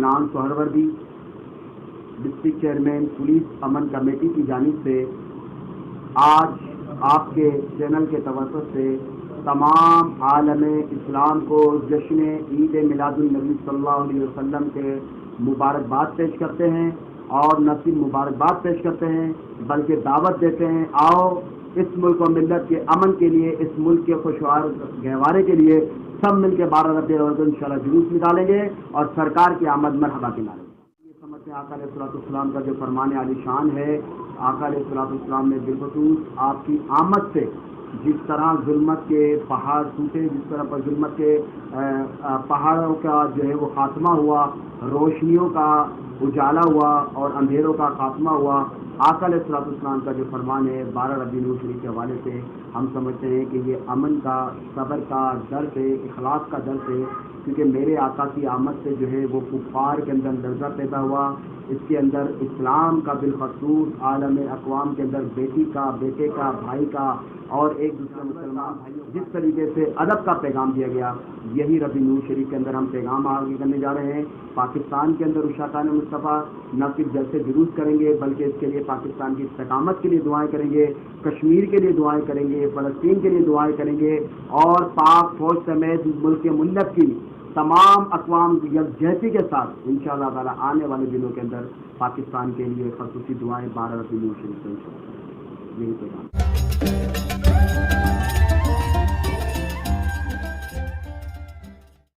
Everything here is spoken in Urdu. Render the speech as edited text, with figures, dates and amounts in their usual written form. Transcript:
عدنان سہروردی، ڈسٹرکٹ چیئرمین پولیس امن کمیٹی کی جانب سے آج آپ کے چینل کے توسط سے تمام عالم اسلام کو جشن عید میلاد النبی صلی اللہ علیہ وسلم کے مبارکباد پیش کرتے ہیں، اور نہ صرف مبارکباد پیش کرتے ہیں بلکہ دعوت دیتے ہیں، آؤ اس ملک و ملت کے امن کے لیے، اس ملک کے خوشحال گہوارے کے لیے سب مل کے 12 ربیع الاول کو انشاءاللہ جلوس نکالیں گے اور سرکار کی آمد مرحبا کے نعرے۔ یہ سمجھتے ہیں آقا علیہ الصلوۃ والسلام کا جو فرمان عالی شان ہے، آقا علیہ الصلوۃ والسلام نے بالخصوص آپ کی آمد سے جس طرح ظلمت کے پہاڑ ٹوٹے، جس طرح پر ظلمت کے پہاڑوں کا جو ہے وہ خاتمہ ہوا، روشنیوں کا اجالا ہوا اور اندھیروں کا خاتمہ ہوا، آقا علیہ الصلوۃ والسلام کا جو فرمان ہے 12 ربیع الاول شریف کے حوالے سے ہم سمجھتے ہیں کہ یہ امن کا، صبر کا درس ہے، اخلاص کا درس ہے، کیونکہ میرے آقا کی آمد سے جو ہے وہ کفار کے اندر لرزہ پیدا ہوا، اس کے اندر اسلام کا بالخصوص عالم اقوام کے اندر بیٹی کا، بیٹے کا، بھائی کا اور ایک دوسرے مسلمان بھائیوں جس طریقے سے ادب کا پیغام دیا گیا، یہی ربیع الاول شریف کے اندر ہم پیغام آگے کرنے جا رہے ہیں۔ پاکستان کے اندر عشاقان مصطفیٰ نہ صرف جلسے جلوس کریں گے بلکہ اس کے لیے پاکستان کی استقامت کے لیے دعائیں کریں گے، کشمیر کے لیے دعائیں کریں گے، فلسطین کے لیے دعائیں کریں گے، اور پاک فوج سمیت ملک ملت کی تمام اقوام یکجہتی کے ساتھ انشاءاللہ تعالی آنے والے دنوں کے اندر پاکستان کے لیے خصوصی دعائیں 12 ربیع الاول شریف کو انشاءاللہ یہی پیغام۔